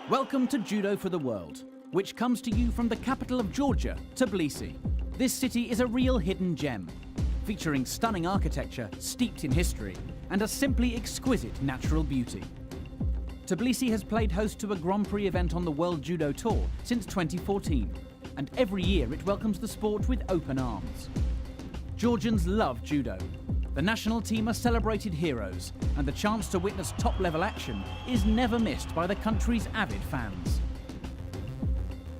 Welcome to Judo for the World, which comes to you from the capital of Georgia, Tbilisi. This city is a real hidden gem, featuring stunning architecture steeped in history and a simply exquisite natural beauty. Tbilisi has played host to a Grand Prix event on the World Judo Tour since 2014, and every year it welcomes the sport with open arms. Georgians love judo. The national team are celebrated heroes, and the chance to witness top-level action is never missed by the country's avid fans.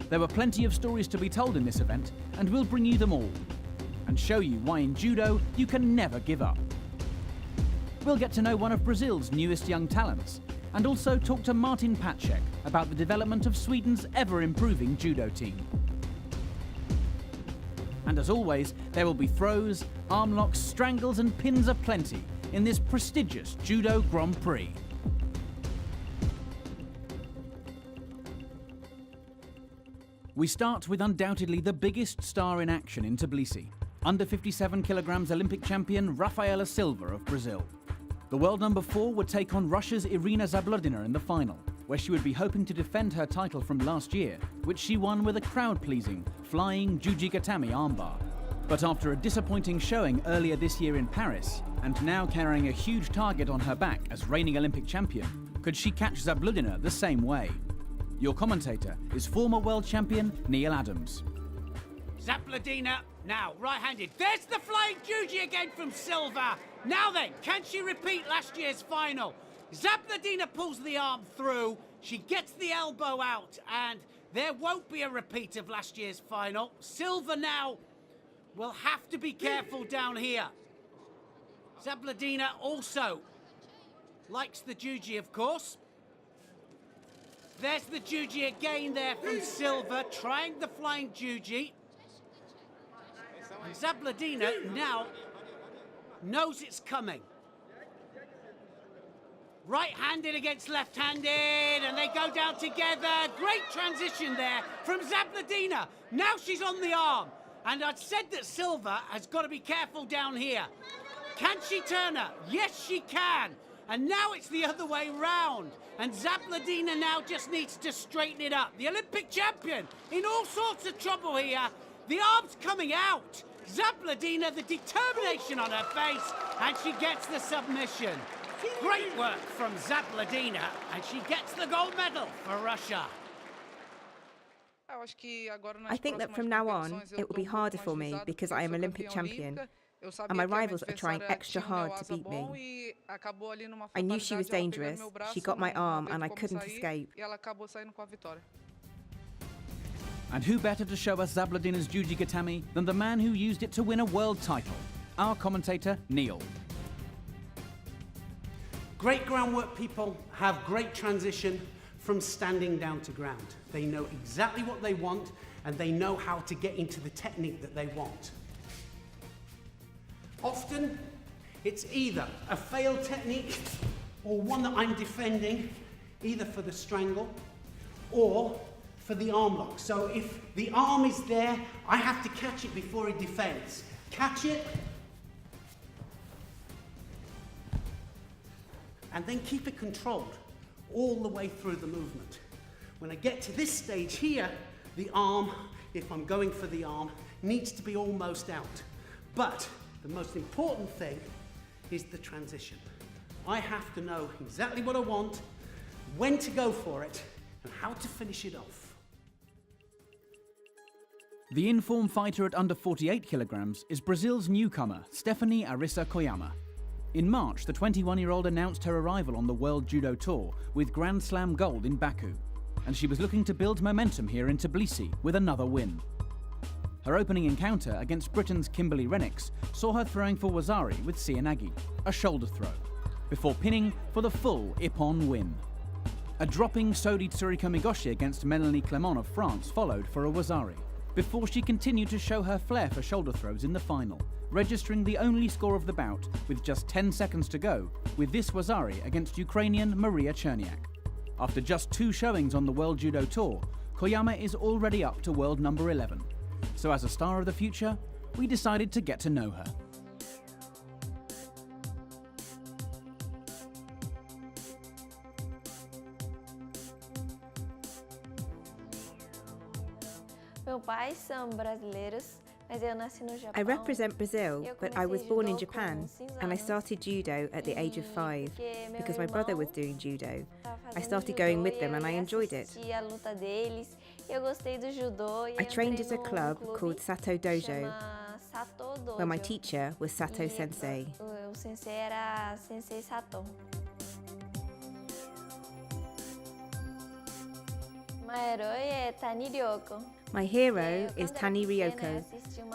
There were plenty of stories to be told in this event, and we'll bring you them all, and show you why in judo you can never give up. We'll get to know one of Brazil's newest young talents, and also talk to Martin Pacek about the development of Sweden's ever-improving judo team. And as always, there will be throws, arm locks, strangles and pins aplenty in this prestigious Judo Grand Prix. We start with undoubtedly the biggest star in action in Tbilisi, under 57 kilograms Olympic champion Rafaela Silva of Brazil. The world number 4 would take on Russia's Irina Zabludina in the final, where she would be hoping to defend her title from last year, which she won with a crowd-pleasing, flying Jujigatami armbar. But after a disappointing showing earlier this year in Paris, and now carrying a huge target on her back as reigning Olympic champion, could she catch Zabludina the same way? Your commentator is former world champion Neil Adams. Zabludina, now right-handed. There's the flying Juji again from Silva. Now then, can she repeat last year's final? Zabludina pulls the arm through, she gets the elbow out, and there won't be a repeat of last year's final. Silva now will have to be careful down here. Zabludina also likes the Juji, of course. There's the Juji again there from Silva, trying the flying Juji. And Zabludina now knows it's coming. Right-handed against left-handed, and they go down together. Great transition there from Zabludina. Now she's on the arm. And I'd said that Silva has got to be careful down here. Can she turn her? Yes, she can. And now it's the other way round. And Zabludina now just needs to straighten it up. The Olympic champion in all sorts of trouble here. The arm's coming out. Zabludina, the determination on her face, and she gets the submission. Great work from Zabludina, and she gets the gold medal for Russia. I think that from now on, it will be harder for me because I am Olympic champion, and my rivals are trying extra hard to beat me. I knew she was dangerous, she got my arm, and I couldn't escape. And who better to show us Zabludina's Jujigatami than the man who used it to win a world title? Our commentator, Neil. Great groundwork people have great transition from standing down to ground. They know exactly what they want, and they know how to get into the technique that they want. Often, it's either a failed technique or one that I'm defending, either for the strangle or for the arm lock. So if the arm is there, I have to catch it before he defends. Catch it, and then keep it controlled all the way through the movement. When I get to this stage here, the arm, if I'm going for the arm, needs to be almost out. But the most important thing is the transition. I have to know exactly what I want, when to go for it, and how to finish it off. The in-form fighter at under 48 kilograms is Brazil's newcomer, Stephanie Arissa Koyama. In March, the 21-year-old announced her arrival on the World Judo Tour with Grand Slam gold in Baku, and she was looking to build momentum here in Tbilisi with another win. Her opening encounter against Britain's Kimberly Rennicks saw her throwing for Wazari with Sianagi, a shoulder throw, before pinning for the full Ippon win. A dropping Sodi Tsuriko Migoshi against Melanie Clement of France followed for a Wazari, before she continued to show her flair for shoulder throws in the final, registering the only score of the bout with just 10 seconds to go with this Wazari against Ukrainian Maria Cherniak. After just 2 showings on the World Judo Tour, Koyama is already up to world number 11. So as a star of the future, we decided to get to know her. I represent Brazil, but I was born in Japan, and I started judo at the age of 5 because my brother was doing judo. I started going with them and I enjoyed it. I trained at a club called Sato Dojo, where my teacher was Sato Sensei. My hero is Tani Ryoko,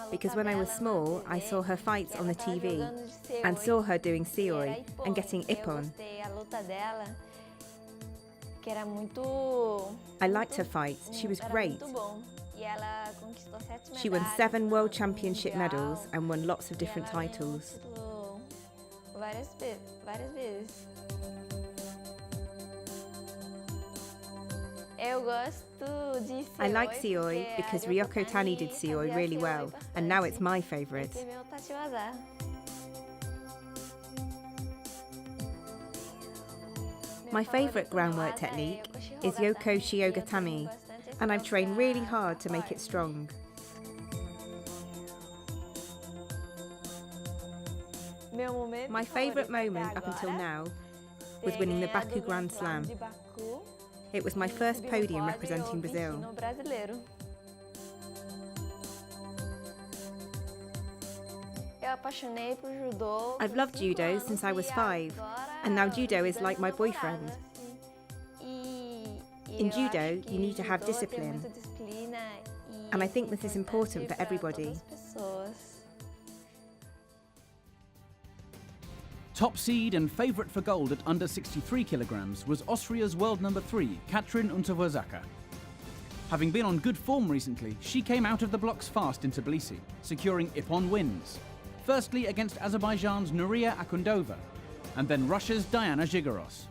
because when I was small, I saw her fights on the TV and saw her doing seoi and getting ippon. I liked her fights, she was great. She won 7 World Championship medals and won lots of different titles. I like seoi because Ryoko Tani did seoi really well, and now it's my favourite. My favourite groundwork technique is Yoko Shiogatami, and I've trained really hard to make it strong. My favourite moment up until now was winning the Baku Grand Slam. It was my first podium representing Brazil. I've loved judo since I was 5, and now judo is like my boyfriend. In judo, you need to have discipline, and I think this is important for everybody. Top seed and favourite for gold at under 63 kilograms was Austria's world number 3, Katrin Unterwörzaka. Having been on good form recently, she came out of the blocks fast in Tbilisi, securing ippon wins. Firstly against Azerbaijan's Nuria Akundova, and then Russia's Diana Zhigoros.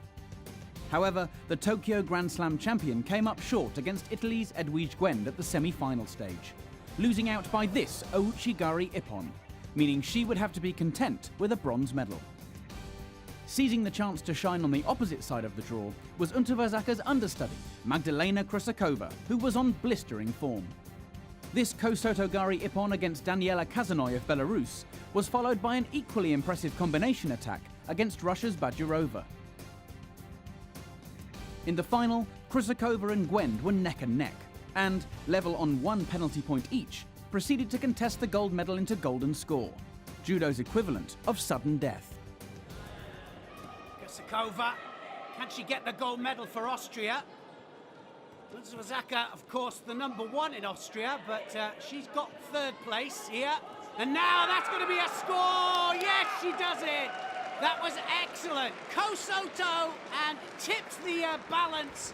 However, the Tokyo Grand Slam champion came up short against Italy's Edwige Gwend at the semi-final stage, losing out by this Ouchigari ippon, meaning she would have to be content with a bronze medal. Seizing the chance to shine on the opposite side of the draw was Unterwörzaka's understudy, Magdalena Krusakova, who was on blistering form. This Kosotogari ippon against Daniela Kazanoy of Belarus was followed by an equally impressive combination attack against Russia's Badurova. In the final, Krusakova and Gwend were neck and neck, and, level on 1 penalty point each, proceeded to contest the gold medal into golden score, judo's equivalent of sudden death. Krusakova, can she get the gold medal for Austria? Unterwörzaka, of course, the number 1 in Austria, but she's got 3rd place here. And now that's going to be a score! Yes, she does it! That was excellent. Kosoto and tipped the balance.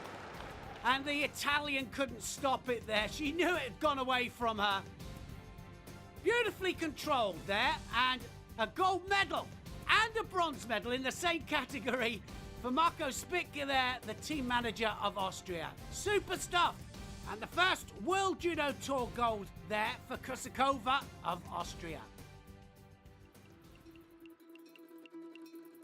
And the Italian couldn't stop it there. She knew it had gone away from her. Beautifully controlled there. And a gold medal and a bronze medal in the same category for Marco Spitke there, the team manager of Austria. Super stuff. And the first World Judo Tour gold there for Krusakova of Austria.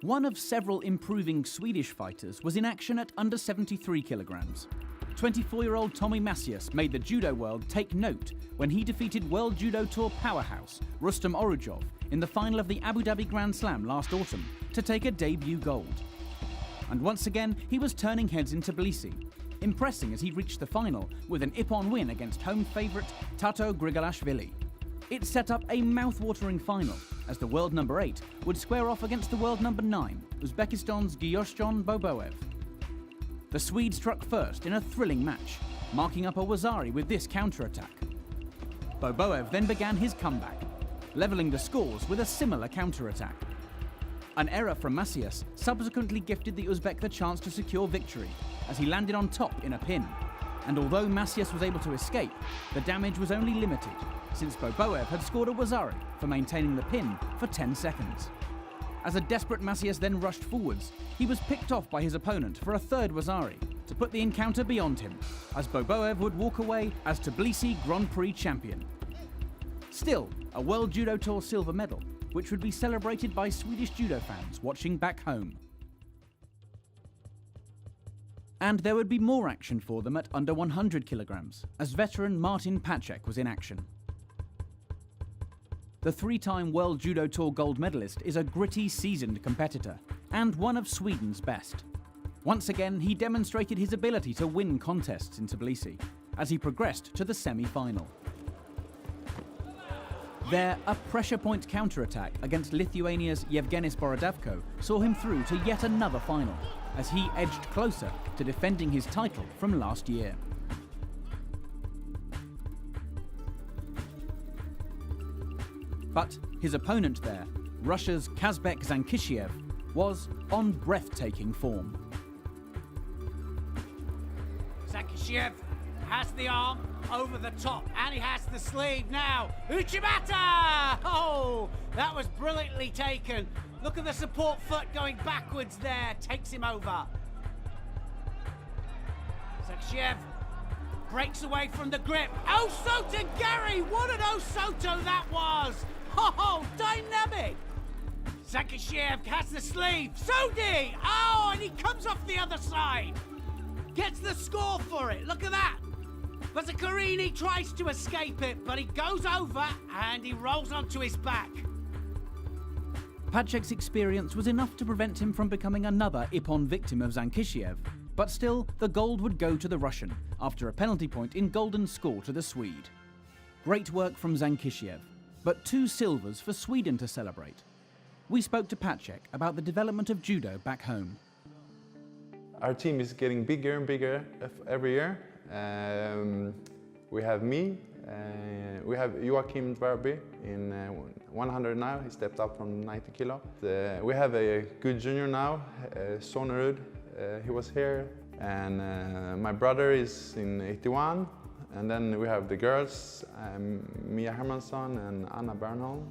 One of several improving Swedish fighters was in action at under 73 kilograms. 24-year-old Tommy Macias made the judo world take note when he defeated World Judo Tour powerhouse Rustam Orujov in the final of the Abu Dhabi Grand Slam last autumn to take a debut gold. And once again, he was turning heads in Tbilisi, impressing as he reached the final with an ippon win against home favourite Tato Grigalashvili. It set up a mouth-watering final, as the world number 8 would square off against the world number 9, Uzbekistan's Giyoshjon Boboev. The Swede struck first in a thrilling match, marking up a Wazari with this counter-attack. Boboev then began his comeback, levelling the scores with a similar counter-attack. An error from Macias subsequently gifted the Uzbek the chance to secure victory, as he landed on top in a pin. And although Macias was able to escape, the damage was only limited, since Boboev had scored a Wazari for maintaining the pin for 10 seconds. As a desperate Macias then rushed forwards, he was picked off by his opponent for a 3rd Wazari to put the encounter beyond him, as Boboev would walk away as Tbilisi Grand Prix champion. Still, a World Judo Tour silver medal, which would be celebrated by Swedish judo fans watching back home. And there would be more action for them at under 100 kilograms, as veteran Martin Pacek was in action. The three-time World Judo Tour gold medalist is a gritty, seasoned competitor, and one of Sweden's best. Once again, he demonstrated his ability to win contests in Tbilisi, as he progressed to the semi-final. There, a pressure point counterattack against Lithuania's Yevgenis Borodavko saw him through to yet another final, as he edged closer to defending his title from last year. But his opponent there, Russia's Kazbek Zankishiev, was on breathtaking form. Zankishiev has the arm over the top, and he has the sleeve now. Uchimata! Oh, that was brilliantly taken. Look at the support foot going backwards there, takes him over. Zankishiev breaks away from the grip. Osoto Gary, what an Osoto that was! Oh, dynamic! Zankishiev has the sleeve. Sodi! Oh, and he comes off the other side. Gets the score for it. Look at that. Vazakarini tries to escape it, but he goes over and he rolls onto his back. Pacek's experience was enough to prevent him from becoming another Ippon victim of Zankishiev, but still, the gold would go to the Russian after a penalty point in golden score to the Swede. Great work from Zankishiev, but 2 silvers for Sweden to celebrate. We spoke to Pacek about the development of judo back home. Our team is getting bigger and bigger every year. We have me, we have Joachim Dverby in 100 now, he stepped up from 90 kilo. We have a good junior now, Sonerud, he was here. And my brother is in 81. And then we have the girls, Mia Hermansson and Anna Bernholm.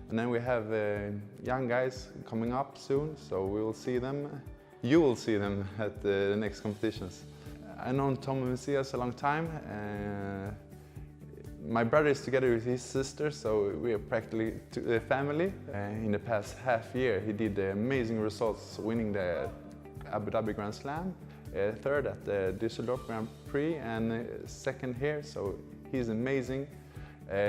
And then we have young guys coming up soon, so we will see them. You will see them at the next competitions. I've known Tom Messias a long time. My brother is together with his sister, so we are practically a family. In the past half year, he did amazing results, winning the Abu Dhabi Grand Slam, third at the Düsseldorf Grand Prix, and second here, so he's amazing.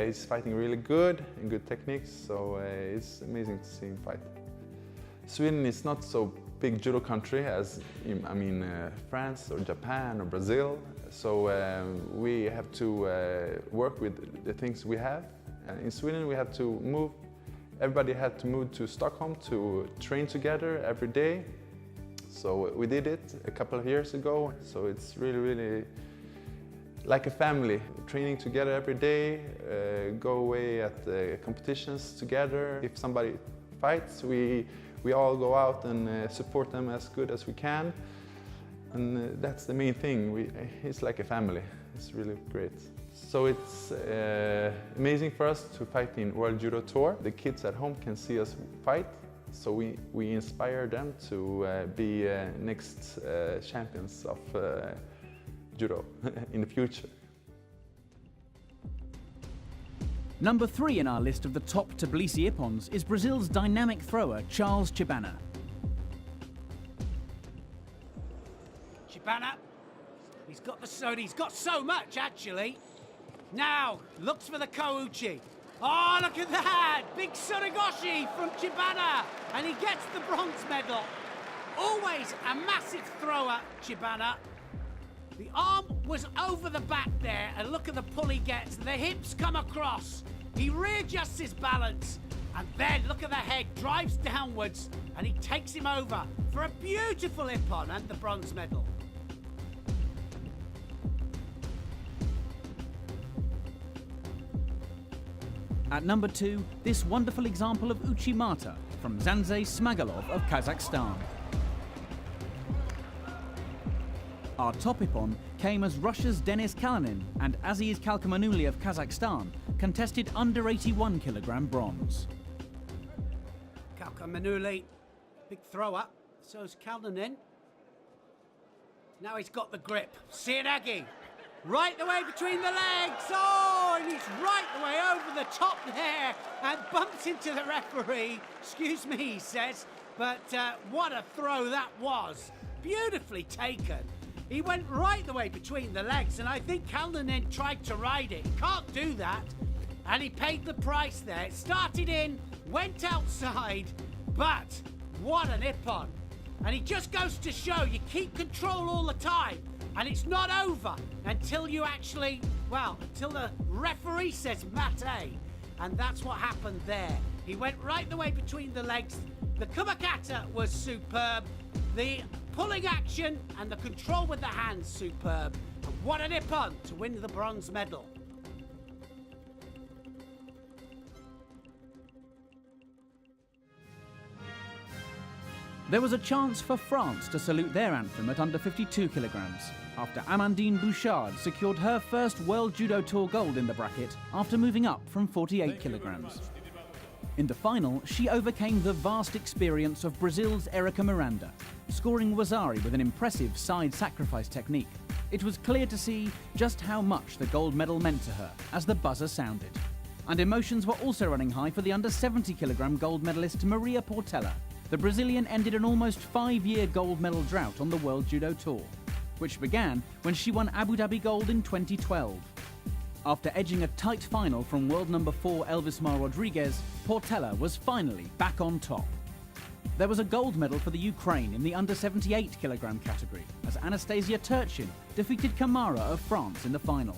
He's fighting really good and good techniques, so it's amazing to see him fight. Sweden is not so big judo country as, France or Japan or Brazil. So we have to work with the things we have. In Sweden we have to move, everybody had to move to Stockholm to train together every day. So we did it a couple of years ago. So it's really, really like a family, training together every day, go away at the competitions together. If somebody fights, we all go out and support them as good as we can. And that's the main thing. It's like a family. It's really great. So it's amazing for us to fight in World Judo Tour. The kids at home can see us fight. So we inspire them to be next champions of Judo in the future. Number 3 in our list of the top Tbilisi Ippons is Brazil's dynamic thrower Charles Chibana. Chibana, he's got the soda, he's got so much actually. Now, looks for the Kouchi. Oh, look at that! Big Surigoshi from Chibana, and he gets the bronze medal. Always a massive thrower, Chibana. The arm was over the back there, and look at the pull he gets. The hips come across. He readjusts his balance, and then look at the head, drives downwards, and he takes him over for a beautiful ippon and the bronze medal. At number 2, this wonderful example of Uchimata from Zanzeh Smagalov of Kazakhstan. Our top ippon came as Russia's Denis Kalinin and Aziz Kalkamanuli of Kazakhstan contested under 81 kilogram bronze. Kalkamanuli, big thrower, so's Kalinin. Now he's got the grip. Sianagi, right the way between the legs. Oh, and he's right the way over the top there and bumps into the referee. Excuse me, he says, but what a throw that was. Beautifully taken. He went right the way between the legs, and I think Kalninen tried to ride it. He can't do that. And he paid the price there. It started in, went outside, but what an ippon. And it just goes to show you keep control all the time. And it's not over until you actually, well, until the referee says mate. And that's what happened there. He went right the way between the legs. The kumakata was superb. The pulling action and the control with the hands, superb. And what an ippon to win the bronze medal. There was a chance for France to salute their anthem at under 52 kilograms, after Amandine Bouchard secured her first World Judo Tour gold in the bracket after moving up from 48 kilograms. In the final, she overcame the vast experience of Brazil's Erica Miranda, scoring Wazari with an impressive side sacrifice technique. It was clear to see just how much the gold medal meant to her as the buzzer sounded. And emotions were also running high for the under 70 kilogram gold medalist Maria Portela. The Brazilian ended an almost 5-year gold medal drought on the World Judo Tour, which began when she won Abu Dhabi gold in 2012. After edging a tight final from world number 4 Elvismar Rodriguez, Portela was finally back on top. There was a gold medal for the Ukraine in the under 78 kilogram category, as Anastasia Turchin defeated Kamara of France in the final.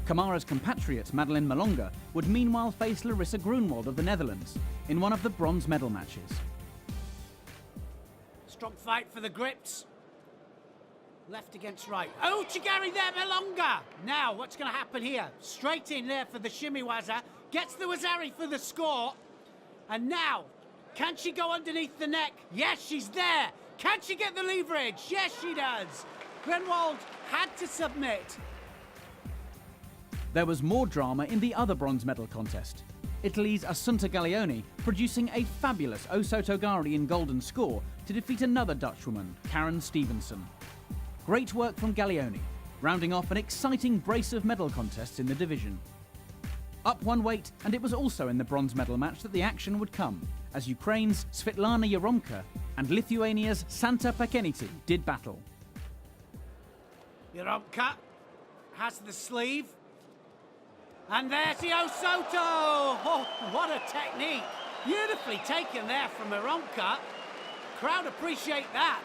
Kamara's compatriot Madeleine Malonga would meanwhile face Larissa Grunwald of the Netherlands in one of the bronze medal matches. Strong fight for the grips. Left against right. Oh, Chigari there, Malonga! Now, what's going to happen here? Straight in there for the shimiwaza. Gets the Wazari for the score. And now, can she go underneath the neck? Yes, she's there. Can she get the leverage? Yes, she does. Grunwald had to submit. There was more drama in the other bronze medal contest. Italy's Assunta Gaglioni producing a fabulous Osotogari in golden score to defeat another Dutchwoman, Karen Stevenson. Great work from Gaglioni, rounding off an exciting brace of medal contests in the division. Up one weight, and it was also in the bronze medal match that the action would come, as Ukraine's Svetlana Yaromka and Lithuania's Santa Pakeniti did battle. Yaromka has the sleeve. And there's the Osoto! Oh, what a technique! Beautifully taken there from Yaromka. Crowd appreciate that.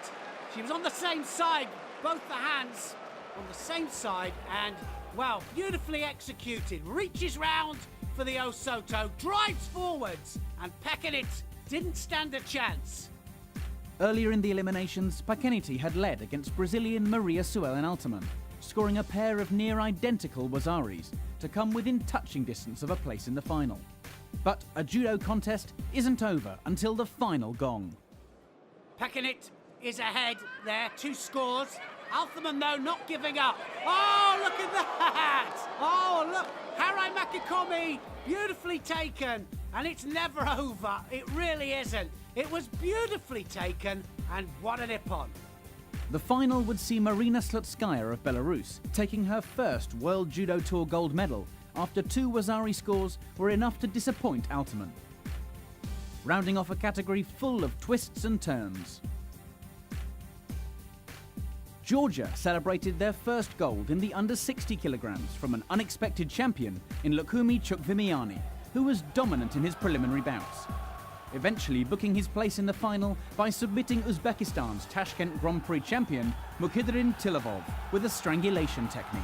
She was on the same side, both the hands on the same side, and, wow, beautifully executed. Reaches round for the Osoto, drives forwards, and Pakenit didn't stand a chance. Earlier in the eliminations, Pakeniti had led against Brazilian Maria Suelen Altman, scoring a pair of near-identical Wazaris to come within touching distance of a place in the final. But a judo contest isn't over until the final gong. Pakenit is ahead there, 2 scores. Altman, though, not giving up. Oh, look at that! Oh, look, Harai Makikomi, beautifully taken, and it's never over. It really isn't. It was beautifully taken, and what an ippon. The final would see Marina Slutskaya of Belarus taking her first World Judo Tour gold medal after 2 Wazari scores were enough to disappoint Altman. Rounding off a category full of twists and turns. Georgia celebrated their first gold in the under 60 kilograms from an unexpected champion in Lukumi Chukvimiani, who was dominant in his preliminary bouts, eventually booking his place in the final by submitting Uzbekistan's Tashkent Grand Prix champion Mukhidrin Tilavov with a strangulation technique.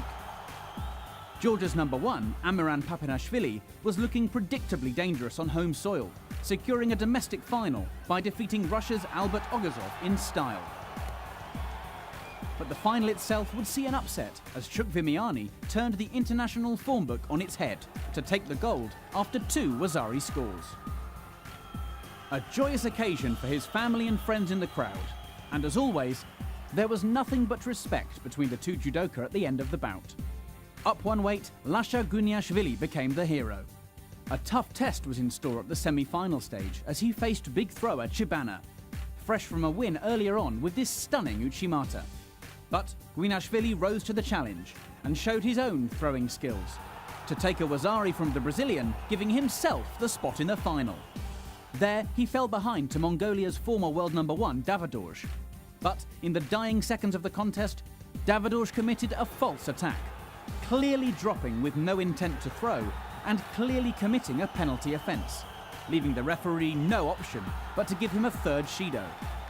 Georgia's number 1, Amiran Papanashvili, was looking predictably dangerous on home soil, securing a domestic final by defeating Russia's Albert Ogazov in style. But the final itself would see an upset as Chukvimiani turned the international form book on its head to take the gold after 2 Wazari scores. A joyous occasion for his family and friends in the crowd, and as always, there was nothing but respect between the 2 judoka at the end of the bout. Up one weight, Lasha Guniashvili became the hero. A tough test was in store at the semi-final stage as he faced big thrower Chibana, fresh from a win earlier on with this stunning Uchimata. But Guniashvili rose to the challenge and showed his own throwing skills to take a Wazari from the Brazilian, giving himself the spot in the final. There, he fell behind to Mongolia's former world number 1, Davadorj. But in the dying seconds of the contest, Davidovich committed a false attack, clearly dropping with no intent to throw and clearly committing a penalty offence, leaving the referee no option but to give him a third Shido,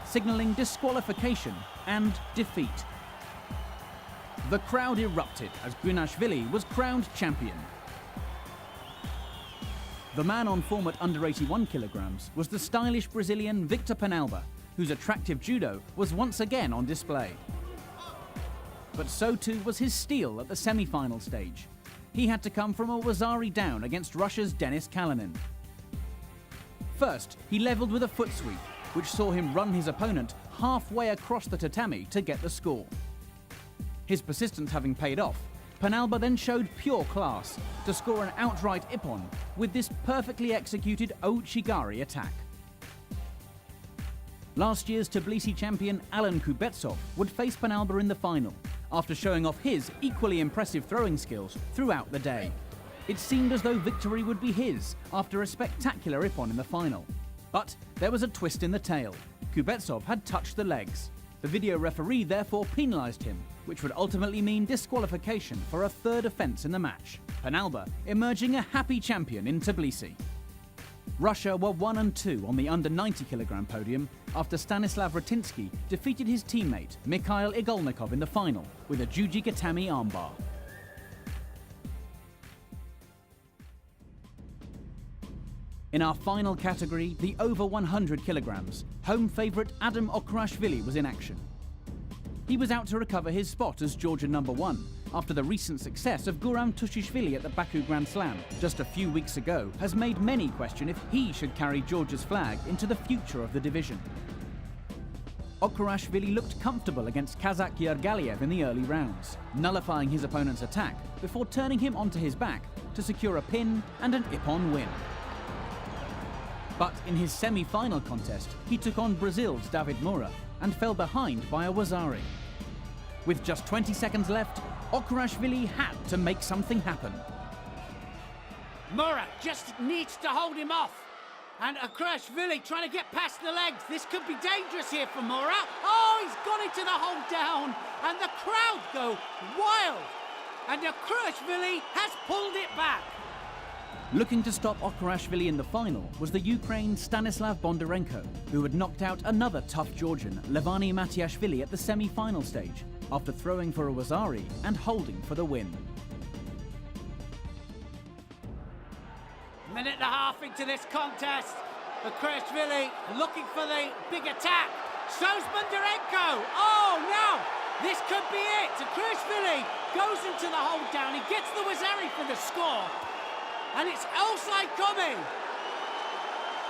signalling disqualification and defeat. The crowd erupted as Gunashvili was crowned champion. The man on form at under 81 kilograms was the stylish Brazilian Victor Penalba, whose attractive judo was once again on display. But so too was his steel at the semi-final stage. He had to come from a Wazari down against Russia's Denis Kalinin. First, he levelled with a foot sweep, which saw him run his opponent halfway across the tatami to get the score. His persistence having paid off, Penalba then showed pure class to score an outright ippon with this perfectly executed Ouchigari attack. Last year's Tbilisi champion Alan Kubetsov would face Penalba in the final, after showing off his equally impressive throwing skills throughout the day. It seemed as though victory would be his after a spectacular ippon in the final. But there was a twist in the tale. Kubetsov had touched the legs. The video referee therefore penalised him, which would ultimately mean disqualification for a third offence in the match. Penalba emerging a happy champion in Tbilisi. Russia were 1 and 2 on the under 90 kilogram podium after Stanislav Ratinsky defeated his teammate Mikhail Igolnikov in the final with a Juji Gatami armbar. In our final category, the over 100 kilograms, home favourite Adam Okrashvili was in action. He was out to recover his spot as Georgia #1 after the recent success of Guram Tushishvili at the Baku Grand Slam just a few weeks ago has made many question if he should carry Georgia's flag into the future of the division. Okrashvili looked comfortable against Kazakh Yergaliev in the early rounds, nullifying his opponent's attack before turning him onto his back to secure a pin and an ippon win. But in his semi-final contest, he took on Brazil's David Moura and fell behind by a Wazari. With just 20 seconds left, Okrashvili had to make something happen. Moura just needs to hold him off. And Okrashvili trying to get past the legs. This could be dangerous here for Moura. Oh, he's got into the hold down. And the crowd go wild. And Okrashvili has pulled it back. Looking to stop Okrashvili in the final was the Ukraine's Stanislav Bondarenko, who had knocked out another tough Georgian, Levani Matiashvili, at the semi-final stage, after throwing for a Wazari and holding for the win. Minute and a half into this contest. Okrashvili looking for the big attack. So's Bondarenko. Oh, now this could be it. Okrashvili goes into the hold down. He gets the Wazari for the score. And it's outside coming.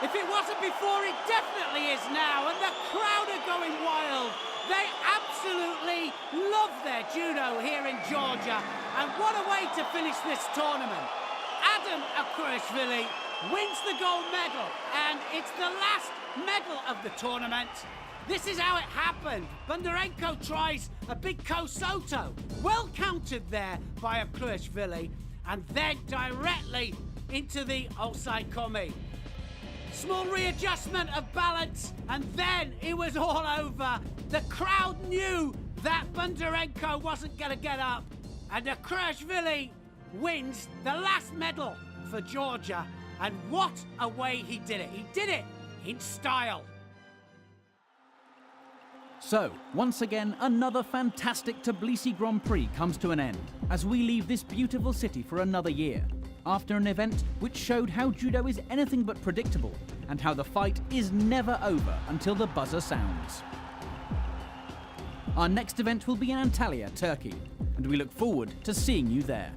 If it wasn't before, it definitely is now. And the crowd are going wild. They absolutely love their judo here in Georgia. And what a way to finish this tournament. Adam Okrashvili wins the gold medal. And it's the last medal of the tournament. This is how it happened. Bondarenko tries a big Kosoto. Well countered there by Okrashvili. And then directly into the outside komi. Small readjustment of balance, and then it was all over. The crowd knew that Bondarenko wasn't going to get up, and Okrashvili wins the last medal for Georgia. And what a way he did it. He did it in style. So, once again, another fantastic Tbilisi Grand Prix comes to an end, as we leave this beautiful city for another year, after an event which showed how judo is anything but predictable, and how the fight is never over until the buzzer sounds. Our next event will be in Antalya, Turkey, and we look forward to seeing you there.